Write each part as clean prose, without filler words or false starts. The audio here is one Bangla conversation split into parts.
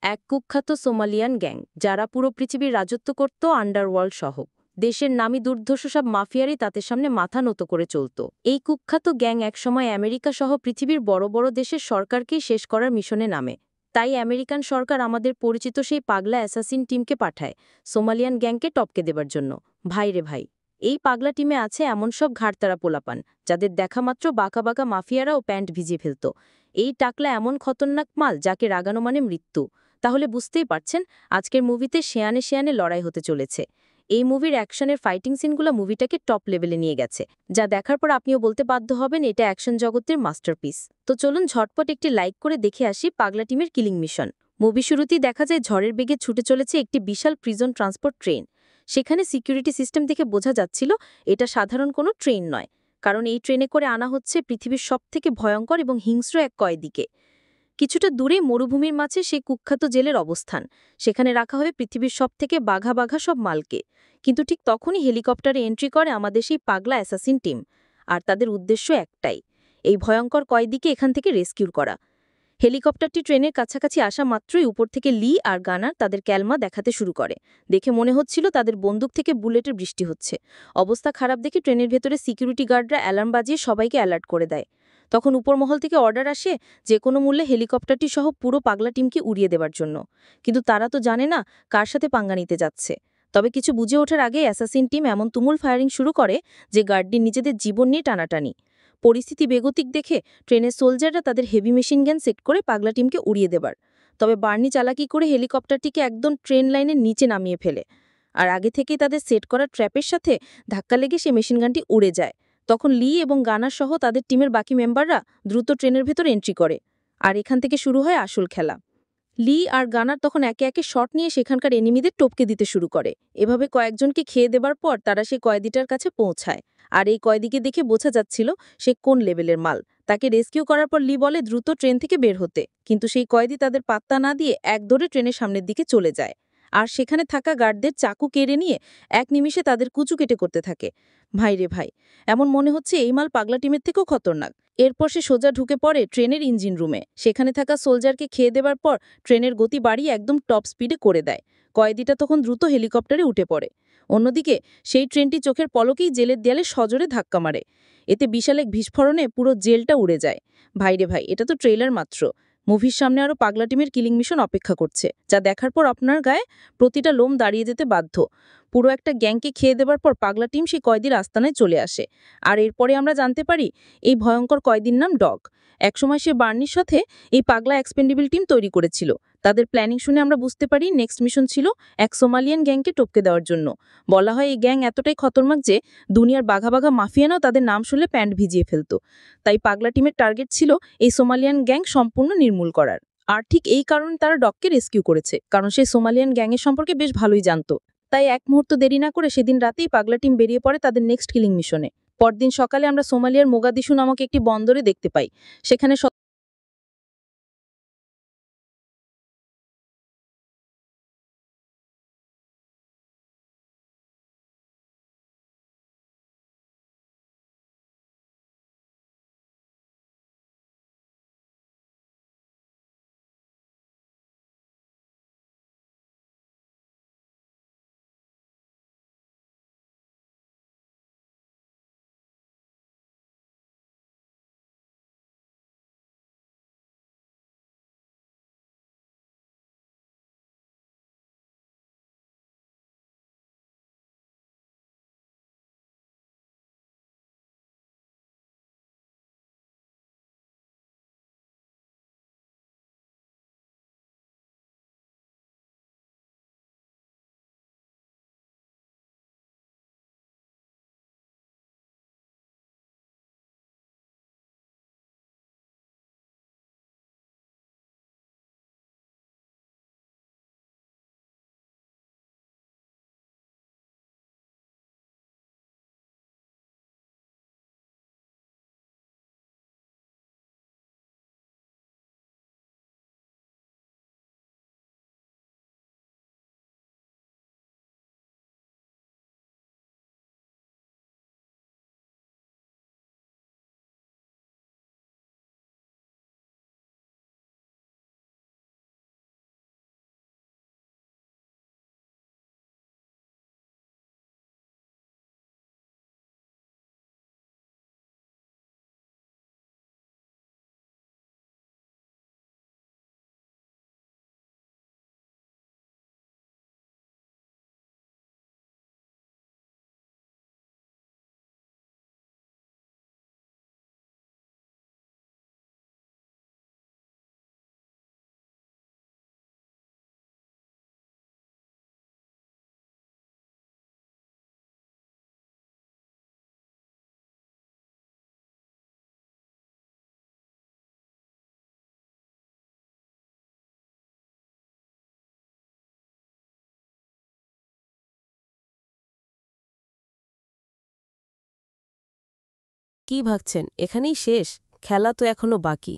এক কুখ্যাত সোমালিয়ান গ্যাং যারা পুরো পৃথিবীর রাজত্ব করত আন্ডারওয়ার্ল্ড সহ। দেশের নামী দুর্ধর্ষ সব মাফিয়ারই তাদের সামনে মাথা নত করে চলত। এই কুখ্যাত গ্যাং একসময় আমেরিকা সহ পৃথিবীর বড় বড় দেশের সরকারকেই শেষ করার মিশনে নামে। তাই আমেরিকান সরকার আমাদের পরিচিত সেই পাগলা অ্যাসাসিন টিমকে পাঠায় সোমালিয়ান গ্যাংকে টপকে দেবার জন্য। ভাই রে ভাই, এই পাগলা টিমে আছে এমন সব ঘাড়তারা পোলাপান যাদের দেখামাত্র বাঁকা বাঁকা মাফিয়ারাও প্যান্ট ভিজিয়ে ফেলত। এই টাকলা এমন খতরনাক মাল যাকে রাগানো মানে মৃত্যু। তাহলে বুঝতেই পারছেন আজকের মুভিতে শেয়ানে শেয়ানে লড়াই হতে চলেছে। এই মুভির অ্যাকশনের ফাইটিং সিনগুলো মুভিটাকে টপ লেভেলে নিয়ে গেছে, যা দেখার পর আপনিও বলতে বাধ্য হবেন এটা অ্যাকশন জগতের মাস্টারপিস। তো চলুন ঝটপট একটি লাইক করে দেখে আসি পাগলা টিমের কিলিং মিশন। মুভি শুরুতেই দেখা যায় ঝড়ের বেগে ছুটে চলেছে একটি বিশাল প্রিজন ট্রান্সপোর্ট ট্রেন। সেখানে সিকিউরিটি সিস্টেম দেখে বোঝা যাচ্ছিল এটা সাধারণ কোনো ট্রেন নয়, কারণ এই ট্রেনে করে আনা হচ্ছে পৃথিবীর সবথেকে ভয়ঙ্কর এবং হিংস্র এক কয়েদিকে। কিছুটা দূরে মরুভূমির মাঝে সেই কুখ্যাত জেলের অবস্থান। সেখানে রাখা হয় পৃথিবীর সবথেকে বাঘা বাঘা সব মালকে। কিন্তু ঠিক তখনই হেলিকপ্টারে এন্ট্রি করে আমাদের সেই পাগলা অ্যাসাসিন টিম। আর তাদের উদ্দেশ্য একটাই, এই ভয়ঙ্কর কয়েদিকে এখান থেকে রেস্কিউ করা। হেলিকপ্টারটি ট্রেনের কাছাকাছি আসা মাত্রই উপর থেকে লি আর গানার তাদের ক্যালমা দেখাতে শুরু করে। দেখে মনে হচ্ছিল তাদের বন্দুক থেকে বুলেটের বৃষ্টি হচ্ছে। অবস্থা খারাপ দেখে ট্রেনের ভেতরে সিকিউরিটি গার্ডরা অ্যালার্ম বাজিয়ে সবাইকে অ্যালার্ট করে দেয়। তখন উপরমহল থেকে অর্ডার আসে যে কোনো মূল্যে হেলিকপ্টারটি সহ পুরো পাগলা টিমকে উড়িয়ে দেবার জন্য। কিন্তু তারা তো জানে না কার সাথে পাঙ্গা নিতে যাচ্ছে। তবে কিছু বুঝে ওঠার আগে অ্যাসাসিন টিম এমন তুমুল ফায়ারিং শুরু করে যে গার্ডটি নিজেদের জীবন নিয়ে টানাটানি। পরিস্থিতি বেগতিক দেখে ট্রেনের সোলজাররা তাদের হেভি মেশিন গান সেট করে পাগলা টিমকে উড়িয়ে দেবার। তবে বার্নি চালাকি করে হেলিকপ্টারটিকে একদম ট্রেন লাইনের নিচে নামিয়ে ফেলে। আর আগে থেকেই তাদের সেট করা ট্র্যাপের সাথে ধাক্কা লেগে সে মেশিন গানটি উড়ে যায়। তখন লি এবং গানার সহ তাদের টিমের বাকি মেম্বাররা দ্রুত ট্রেনের ভেতর এন্ট্রি করে। আর এখান থেকে শুরু হয় আসল খেলা। লি আর গানার তখন একে একে শট নিয়ে সেখানকার এনিমিদের টপকে দিতে শুরু করে। এভাবে কয়েকজনকে খেয়ে দেবার পর তারা সেই কয়েদিটার কাছে পৌঁছায়। আর এই কয়েদিকে দেখে বোঝা যাচ্ছিল সে কোন লেভেলের মাল। তাকে রেস্কিউ করার পর লি বলে দ্রুত ট্রেন থেকে বের হতে, কিন্তু সেই কয়েদি তাদের পাত্তা না দিয়ে এক দৌড়ে ট্রেনের সামনের দিকে চলে যায়। আর সেখানে থাকা গার্ডদের চাকু কেড়ে নিয়ে এক নিমিষে তাদের কুচু কেটে করতে থাকে। ভাই রে ভাই, এমন মনে হচ্ছে এই মাল পাগলা টিমের থেকেও খতরনাক। এরপর সে সোজা ঢুকে পড়ে ট্রেনের ইঞ্জিন রুমে। সেখানে থাকা সোলজারকে খেয়ে দেবার পর ট্রেনের গতি বাড়িয়ে একদম টপ স্পিডে করে দেয়। কয়েদিটা তখন দ্রুত হেলিকপ্টারে উঠে পড়ে। অন্যদিকে সেই ট্রেনটি চোখের পলকেই জেলের দেয়ালে সজোরে ধাক্কা মারে। এতে বিশাল এক বিস্ফোরণে পুরো জেলটা উড়ে যায়। ভাইরে ভাই, এটা তো ট্রেলার মাত্র। মুভির সামনে আরও পাগলা টিমের কিলিং মিশন অপেক্ষা করছে, যা দেখার পর আপনার গায়ে প্রতিটা লোম দাঁড়িয়ে যেতে বাধ্য। পুরো একটা গ্যাংকে খেয়ে দেবার পর পাগলা টিম সেই কয়েদির আস্তানায় চলে আসে। আর এরপরে আমরা জানতে পারি এই ভয়ঙ্কর কয়েদির নাম ডগ। একসময় সে বার্নির সাথে এই পাগলা এক্সপেন্ডেবল টিম তৈরি করেছিল। তাদের প্ল্যানিং শুনে আমরা বুঝতে পারি নেক্সট মিশন ছিল এক সোমালিয়ান গ্যাংকে টপকে দেওয়ার জন্য। বলা হয় এই গ্যাং এতটাই খতরনাক যে দুনিয়ার বাঘা বাঘা মাফিয়ানাও তাদের নাম শুনলে প্যান্ট ভিজিয়ে ফেলত। তাই পাগলা টিমের টার্গেট ছিল এই সোমালিয়ান গ্যাং সম্পূর্ণ নির্মূল করার। আর ঠিক এই কারণে তারা ডগকে রেস্কিউ করেছে, কারণ সেই সোমালিয়ান গ্যাংয়ের সম্পর্কে বেশ ভালোই জানতো। তাই এক মুহূর্ত দেরি না করে সেদিন রাতেই পাগলা টিম বেরিয়ে পড়ে তাদের নেক্সট কিলিং মিশনে। পরদিন সকালে আমরা সোমালিয়ার মোগাদিশু নামক একটি বন্দরে দেখতে পাই। সেখানে কি ভাবছেন এখানেই শেষ? খেলা তো এখনো বাকি।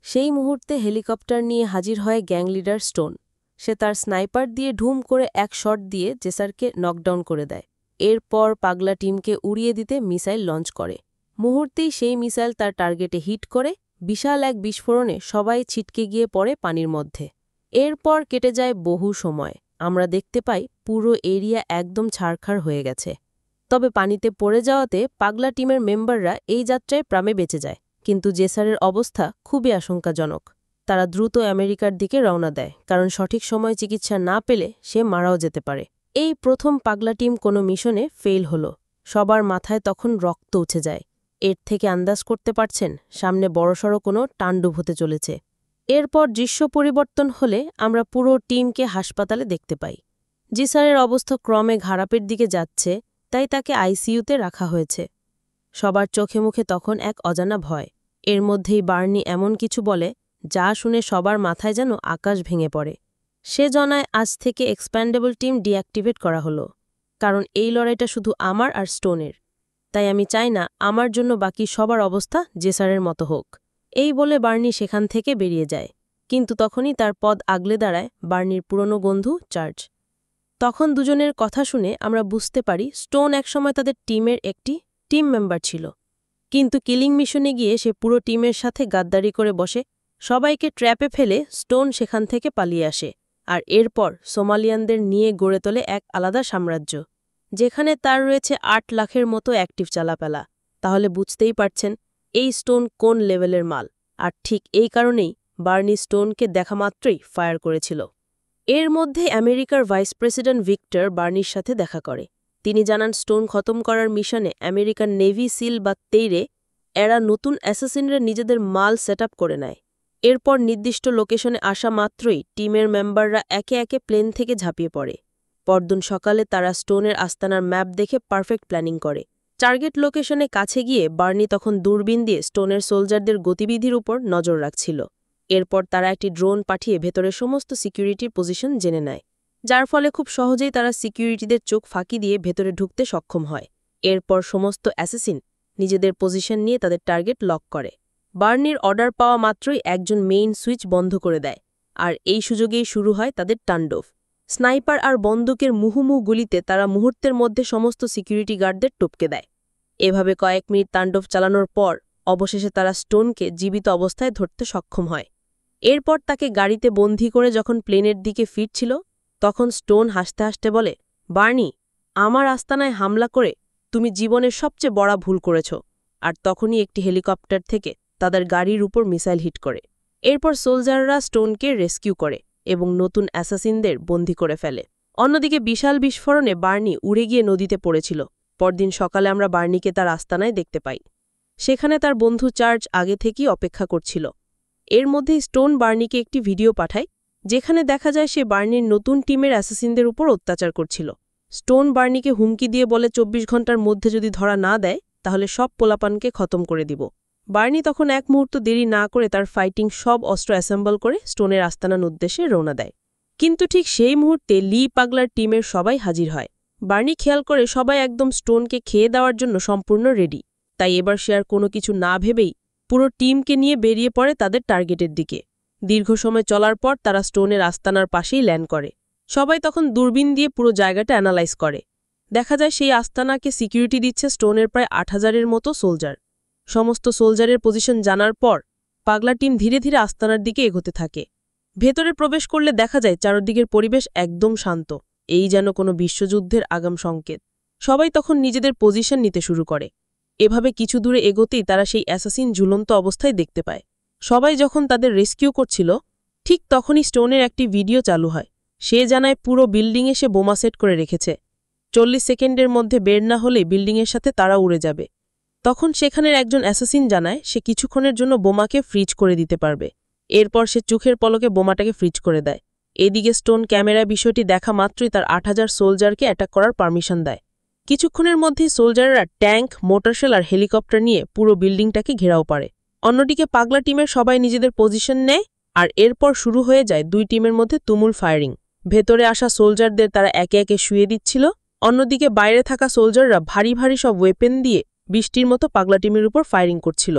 সেই মুহূর্তে হেলিকপ্টার নিয়ে হাজির হয় গ্যাং লিডার স্টোন। সে তার স্নাইপার দিয়ে ঢুম করে এক শট দিয়ে জেসারকে নকডাউন করে দেয়। এরপর পাগলা টিমকে উড়িয়ে দিতে মিসাইল লঞ্চ করে। মুহূর্তেই সেই মিসাইল তার টার্গেটে হিট করে। বিশাল এক বিস্ফোরণে সবাই ছিটকে গিয়ে পড়ে পানির মধ্যে। এরপর কেটে যায় বহু সময়। আমরা দেখতে পাই পুরো এরিয়া একদম ছারখার হয়ে গেছে। তবে পানিতে পড়ে যাওয়াতে পাগলা টিমের মেম্বাররা এই যাত্রায় প্রাণে বেঁচে যায়। কিন্তু জেসারের অবস্থা খুবই আশঙ্কাজনক। তারা দ্রুত আমেরিকার দিকে রওনা দেয়, কারণ সঠিক সময়ে চিকিৎসা না পেলে সে মারাও যেতে পারে। এই প্রথম পাগলা টিম কোনো মিশনে ফেল হলো। সবার মাথায় তখন রক্ত উঠে যায়। এর থেকে আন্দাজ করতে পারছেন সামনে বড়সড় কোনো তাণ্ডব হতে চলেছে। এরপর দৃশ্য পরিবর্তন হলে আমরা পুরো টিমকে হাসপাতালে দেখতে পাই। জিসারের অবস্থা ক্রমে খারাপের দিকে যাচ্ছে, তাই তাকে আইসিইউতে রাখা হয়েছে। সবার চোখে মুখে তখন এক অজানা ভয়। এর মধ্যেই বার্নি এমন কিছু বলে যা শুনে সবার মাথায় যেন আকাশ ভেঙে পড়ে। সে জানায় আজ থেকে এক্সপ্যান্ডেবল টিম ডিঅ্যাক্টিভেট করা হলো, কারণ এই লড়াইটা শুধু আমার আর স্টোনের। তাই আমি চাই না আমার জন্য বাকি সবার অবস্থা জেসারের মতো হোক। এই বলে বার্নি সেখান থেকে বেরিয়ে যায়। কিন্তু তখনই তার পদ আগলে দাঁড়ায় বার্নির পুরনো বন্ধু চার্জ। তখন দুজনের কথা শুনে আমরা বুঝতে পারি স্টোন একসময় তাদের টিমের একটি টিম মেম্বার ছিল। কিন্তু কিলিং মিশনে গিয়ে সে পুরো টিমের সাথে গাদ্দারি করে বসে। সবাইকে ট্র্যাপে ফেলে স্টোন সেখান থেকে পালিয়ে আসে। আর এরপর সোমালিয়ানদের নিয়ে গড়ে তোলে এক আলাদা সাম্রাজ্য, যেখানে তার রয়েছে ৮ লাখের মতো অ্যাক্টিভ চালাপালা। তাহলে বুঝতেই পারছেন এই স্টোন কোন লেভেলের মাল। আর ঠিক এই কারণেই বার্নি স্টোনকে দেখা মাত্রই ফায়ার করেছিল। এর মধ্যে আমেরিকার ভাইস প্রেসিডেন্ট ভিক্টর বার্নির সাথে দেখা করে। তিনি জানান স্টোন খতম করার মিশনে আমেরিকান নেভি সিল বা তেইরে এরা নতুন অ্যাসাসিনরা নিজেদের মাল সেট করে নেয়। এরপর নির্দিষ্ট লোকেশনে আসা মাত্রই টিমের মেম্বাররা একে একে প্লেন থেকে ঝাঁপিয়ে পড়ে। পরদিন সকালে তারা স্টোনের আস্তানার ম্যাপ দেখে পারফেক্ট প্ল্যানিং করে। টার্গেট লোকেশনে কাছে গিয়ে বার্নি তখন দূরবীন দিয়ে স্টোনের সোলজারদের গতিবিধির উপর নজর রাখছিল। এরপর তারা একটি ড্রোন পাঠিয়ে ভেতরে সমস্ত সিকিউরিটির পজিশন জেনে নেয়, যার ফলে খুব সহজেই তারা সিকিউরিটিদের চোখ ফাঁকি দিয়ে ভেতরে ঢুকতে সক্ষম হয়। এরপর সমস্ত অ্যাসাসিন নিজেদের পজিশন নিয়ে তাদের টার্গেট লক করে। বার্নির অর্ডার পাওয়া মাত্রই একজন মেইন সুইচ বন্ধ করে দেয়। আর এই সুযোগেই শুরু হয় তাদের তাণ্ডব। স্নাইপার আর বন্দুকের মুহুমুহু গুলিতে তারা মুহূর্তের মধ্যে সমস্ত সিকিউরিটি গার্ডদের টপকে দেয়। এভাবে কয়েক মিনিট তাণ্ডব চালানোর পর অবশেষে তারা স্টোনকে জীবিত অবস্থায় ধরতে সক্ষম হয়। এরপর তাকে গাড়িতে বন্দী করে যখন প্লেনের দিকে ফিরছিল, তখন স্টোন হাসতে হাসতে বলে, বার্নি, আমার আস্তানায় হামলা করে তুমি জীবনের সবচেয়ে বড় ভুল করেছ। আর তখনই একটি হেলিকপ্টার থেকে তাদের গাড়ির উপর মিসাইল হিট করে। এরপর সোলজাররা স্টোনকে রেস্কিউ করে এবং নতুন অ্যাসাসিনদের বন্দী করে ফেলে। অন্যদিকে বিশাল বিস্ফোরণে বার্নি উড়ে গিয়ে নদীতে পড়েছিল। পরদিন সকালে আমরা বার্নিকে তার আস্তানায় দেখতে পাই। সেখানে তার বন্ধু চার্জ আগে থেকেই অপেক্ষা করছিল। এর মধ্যেই স্টোন বার্নিকে একটি ভিডিও পাঠায়, যেখানে দেখা যায় সে বার্নির নতুন টিমের অ্যাসাসিনদের উপর অত্যাচার করছিল। স্টোন বার্নিকে হুমকি দিয়ে বলে ২৪ ঘন্টার মধ্যে যদি ধরা না দেয় তাহলে সব পোলাপানকে খতম করে দিব। বার্নি তখন এক মুহূর্ত দেরি না করে তার ফাইটিং সব অস্ত্র অ্যাসেম্বল করে স্টোনের আস্তানার উদ্দেশ্যে রওনা দেয়। কিন্তু ঠিক সেই মুহূর্তে লি পাগলার টিমের সবাই হাজির হয়। বার্নি খেয়াল করে সবাই একদম স্টোনকে খেয়ে দেওয়ার জন্য সম্পূর্ণ রেডি। তাই এবার সে আর কোনো কিছু না ভেবেই পুরো টিমকে নিয়ে বেরিয়ে পড়ে তাদের টার্গেটের দিকে। দীর্ঘ সময় চলার পর তারা স্টোনের আস্তানার পাশেই ল্যান্ড করে। সবাই তখন দূরবীন দিয়ে পুরো জায়গাটা অ্যানালাইজ করে। দেখা যায় সেই আস্তানাকে সিকিউরিটি দিচ্ছে স্টোনের প্রায় ৮,০০০-এর মতো সোলজার। সমস্ত সোলজারের পজিশন জানার পর পাগলা টিম ধীরে ধীরে আস্তানার দিকে এগোতে থাকে। ভেতরে প্রবেশ করলে দেখা যায় চারদিকের পরিবেশ একদম শান্ত। এই যেন কোনো বিশ্বযুদ্ধের আগাম সংকেত। সবাই তখন নিজেদের পজিশন নিতে শুরু করে। এভাবে কিছু দূরে এগোতেই তারা সেই অ্যাসাসিন ঝুলন্ত অবস্থায় দেখতে পায়। সবাই যখন তাদের রেস্কিউ করছিল, ঠিক তখনই স্টোনের একটি ভিডিও চালু হয়। সে জানায় পুরো বিল্ডিংয়ে সে বোমা সেট করে রেখেছে। ৪০ সেকেন্ডের মধ্যে বের না হলে বিল্ডিংয়ের সাথে তারা উড়ে যাবে। তখন সেখানের একজন অ্যাসাসিন জানায় সে কিছুক্ষণের জন্য বোমাকে ফ্রিজ করে দিতে পারবে। এরপর সে চোখের পলকে বোমাটাকে ফ্রিজ করে দেয়। এদিকে স্টোন ক্যামেরায় বিষয়টি দেখা মাত্রই তার ৮,০০০ সোলজারকে অ্যাটাক করার পারমিশন দেয়। কিছুক্ষণের মধ্যেই সোলজাররা ট্যাঙ্ক, মোটরশেল আর হেলিকপ্টার নিয়ে পুরো বিল্ডিংটাকে ঘেরাও পারে। অন্যদিকে পাগলা টিমের সবাই নিজেদের পজিশন নেয়। আর এরপর শুরু হয়ে যায় দুই টিমের মধ্যে তুমুল ফায়ারিং। ভেতরে আসা সোলজারদের তারা একে একে শুয়ে দিচ্ছিল। অন্যদিকে বাইরে থাকা সোলজাররা ভারী ভারী সব ওয়েপেন দিয়ে বৃষ্টির মতো পাগলা টিমের উপর ফায়ারিং করছিল।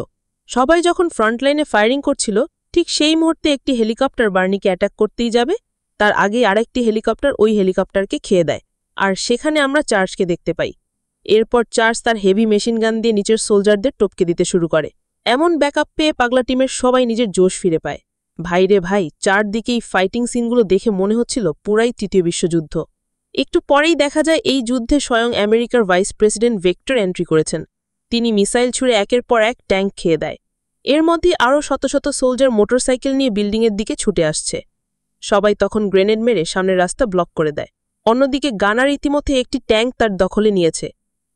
সবাই যখন ফ্রন্টলাইনে ফায়ারিং করছিল, ঠিক সেই মুহূর্তে একটি হেলিকপ্টার বার্নিকে অ্যাটাক করতেই যাবে, তার আগেই আরেকটি হেলিকপ্টার ওই হেলিকপ্টারকে খেয়ে দেয়। আর সেখানে আমরা চার্জকে দেখতে পাই। এরপর চার্জ তার হেভি মেশিন গান দিয়ে নিচের সোলজারদের টপকে দিতে শুরু করে। এমন ব্যাকআপ পেয়ে পাগলা টিমের সবাই নিজের জোশ ফিরে পায়। ভাইরে ভাই, চারদিকেই ফাইটিং সিনগুলো দেখে মনে হচ্ছিল পুরাই তৃতীয় বিশ্বযুদ্ধ। একটু পরেই দেখা যায় এই যুদ্ধে স্বয়ং আমেরিকার ভাইস প্রেসিডেন্ট ভেক্টর এন্ট্রি করেছেন। তিনি মিসাইল ছুড়ে একের পর এক ট্যাঙ্ক খেয়ে দেয়। এর মধ্যে আরও শত শত সোলজার মোটরসাইকেল নিয়ে বিল্ডিংয়ের দিকে ছুটে আসছে। সবাই তখন গ্রেনেড মেরে সামনের রাস্তা ব্লক করে দেয়। অন্যদিকে গানার ইতিমধ্যে একটি ট্যাঙ্ক তার দখলে নিয়েছে।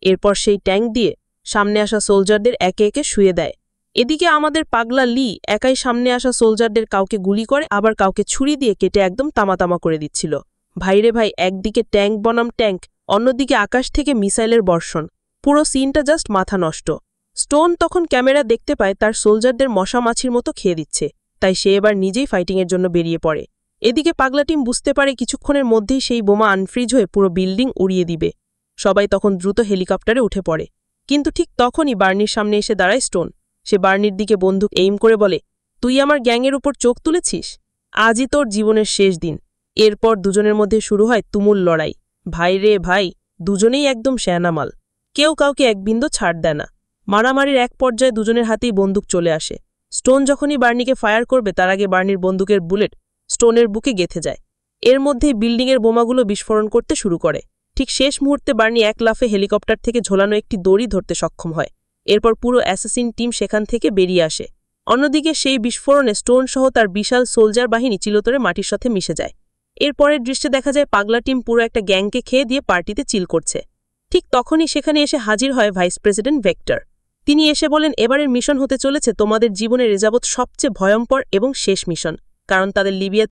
এরপর সেই ট্যাঙ্ক দিয়ে সামনে আসা সোলজারদের একে একে শুয়ে দেয়। এদিকে আমাদের পাগলা লি একাই সামনে আসা সোলজারদের কাউকে গুলি করে, আবার কাউকে ছুরি দিয়ে কেটে একদম তামাতামা করে দিচ্ছিল। ভাইরে ভাই, একদিকে ট্যাঙ্ক বনাম ট্যাঙ্ক, অন্যদিকে আকাশ থেকে মিসাইলের বর্ষণ। পুরো সিনটা জাস্ট মাথা নষ্ট। স্টোন তখন ক্যামেরা দেখতে পায় তার সোলজারদের মশা মাছির মতো খেয়ে দিচ্ছে, তাই সে এবার নিজেই ফাইটিংয়ের জন্য বেরিয়ে পড়ে। এদিকে পাগলা টিম বুঝতে পারে কিছুক্ষণের মধ্যেই সেই বোমা আনফ্রিজ হয়ে পুরো বিল্ডিং উড়িয়ে দিবে। সবাই তখন দ্রুত হেলিকপ্টারে উঠে পড়ে। কিন্তু ঠিক তখনই বার্নির সামনে এসে দাঁড়ায় স্টোন। সে বার্নির দিকে বন্দুক এইম করে বলে, তুই আমার গ্যাংয়ের উপর চোখ তুলেছিস, আজই তোর জীবনের শেষ দিন। এরপর দুজনের মধ্যে শুরু হয় তুমুল লড়াই। ভাই রে ভাই, দুজনেই একদম শ্যানামাল, কেউ কাউকে এক বিন্দু ছাড় দেয় না। মারামারির এক পর্যায়ে দুজনের হাতেই বন্দুক চলে আসে। স্টোন যখনই বার্নিকে ফায়ার করবে, তার আগে বার্নির বন্দুকের বুলেট স্টোনের বুকে গেঁথে যায়। এর মধ্যেই বিল্ডিংয়ের বোমাগুলো বিস্ফোরণ করতে শুরু করে। ঠিক শেষ মুহূর্তে বার্নি এক লাফে হেলিকপ্টার থেকে ঝোলানো একটি দড়ি ধরতে সক্ষম হয়। এরপর পুরো অ্যাসাসিন টিম সেখান থেকে বেরিয়ে আসে। অন্যদিকে সেই বিস্ফোরণে স্টোন সহ তার বিশাল সোলজার বাহিনী চিরতরে মাটির সাথে মিশে যায়। এরপরের দৃশ্যে দেখা যায় পাগলা টিম পুরো একটা গ্যাংকে খেয়ে দিয়ে পার্টিতে চিল করছে। ঠিক তখনই সেখানে এসে হাজির হয় ভাইস প্রেসিডেন্ট ভেক্টর। তিনি এসে বলেন, এবারের মিশন হতে চলেছে তোমাদের জীবনের এযাবৎ সবচেয়ে ভয়ঙ্কর এবং শেষ মিশন, কারণ তাদের লিবিয়া